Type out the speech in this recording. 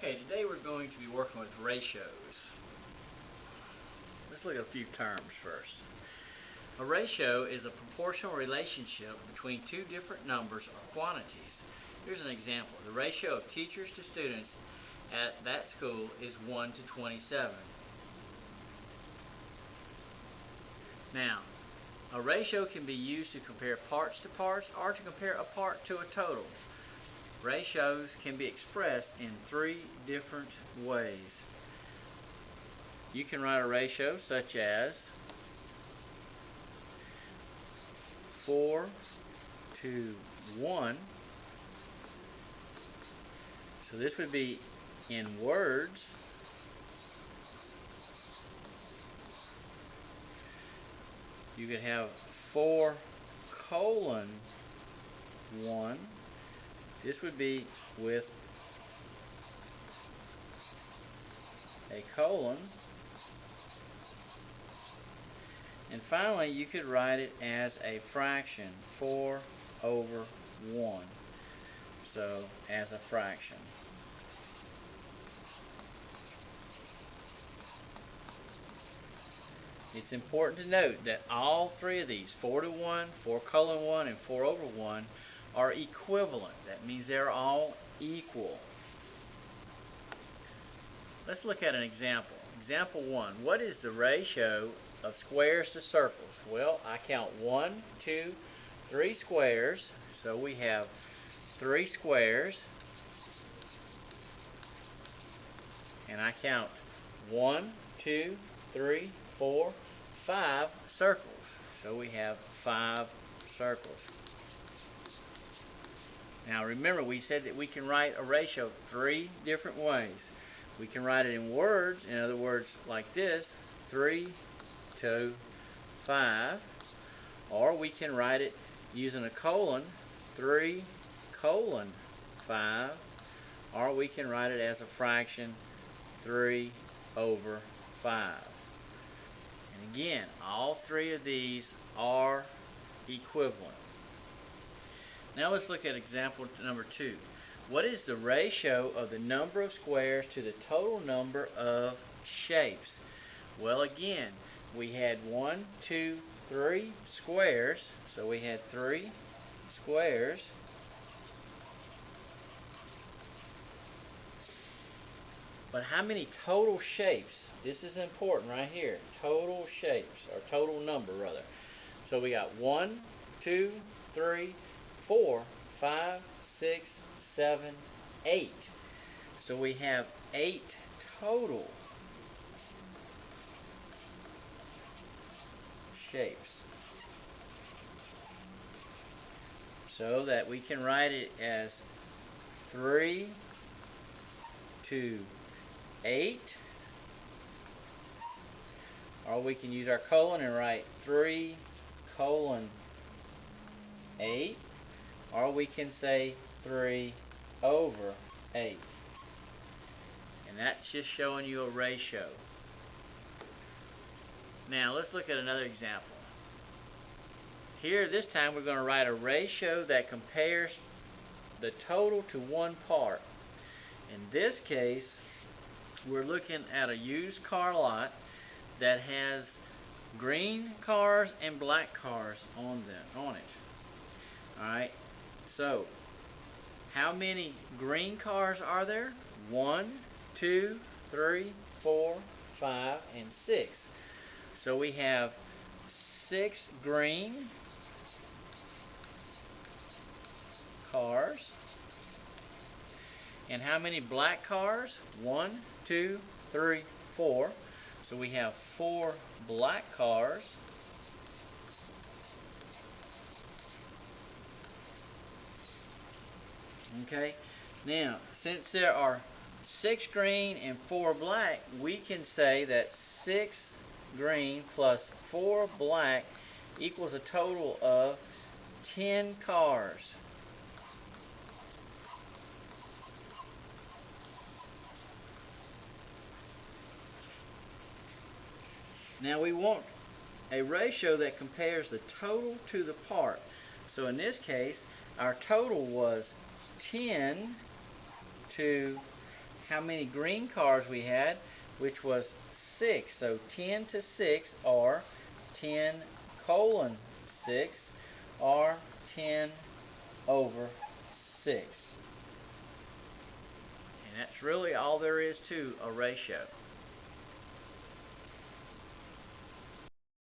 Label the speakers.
Speaker 1: Okay, today we're going to be working with ratios. Let's look at a few terms first. A ratio is a proportional relationship between two different numbers or quantities. Here's an example. The ratio of teachers to students at that school is 1 to 27. Now, a ratio can be used to compare parts to parts or to compare a part to a total. Ratios can be expressed in three different ways. You can write a ratio such as 4 to 1. So this would be in words. You could have 4 colon 1. This would be with a colon. And finally, you could write it as a fraction, 4 over 1. So, as a fraction. It's important to note that all three of these, 4 to 1, 4 colon 1, and 4 over 1, are equivalent. That means they're all equal. Let's look at an example. Example 1. What is the ratio of squares to circles? Well, I count 1, 2, 3 squares. So we have 3 squares. And I count 1, 2, 3, 4, 5 circles. So we have 5 circles. Now remember, we said that we can write a ratio 3 different ways. We can write it in words, in other words like this, 3 to 5. Or we can write it using a colon, 3 colon 5. Or we can write it as a fraction, 3 over 5. And again, all three of these are equivalent. Now let's look at example number 2. What is the ratio of the number of squares to the total number of shapes? Well, again, we had 1, 2, 3 squares. So we had 3 squares. But how many total shapes? This is important right here. Total shapes, or total number rather. So we got 1, 2, 3, 4, 5, 6, 7, 8. So we have 8 total shapes. So that we can write it as 3 to 8. Or we can use our colon and write 3 colon 8. Or we can say 3 over 8. And that's just showing you a ratio. Now let's look at another example. Here this time we're going to write a ratio that compares the total to one part. In this case, we're looking at a used car lot that has green cars and black cars on it. Alright. So, how many green cars are there? 1, 2, 3, 4, 5, and 6. So we have 6 green cars. And how many black cars? 1, 2, 3, 4. So we have 4 black cars. Okay, now since there are 6 green and 4 black, we can say that 6 green plus 4 black equals a total of 10 cars. Now we want a ratio that compares the total to the part. So in this case, our total was 10 to how many green cars we had, which was 6. So 10 to 6, or 10 colon 6, or 10 over 6. And that's really all there is to a ratio.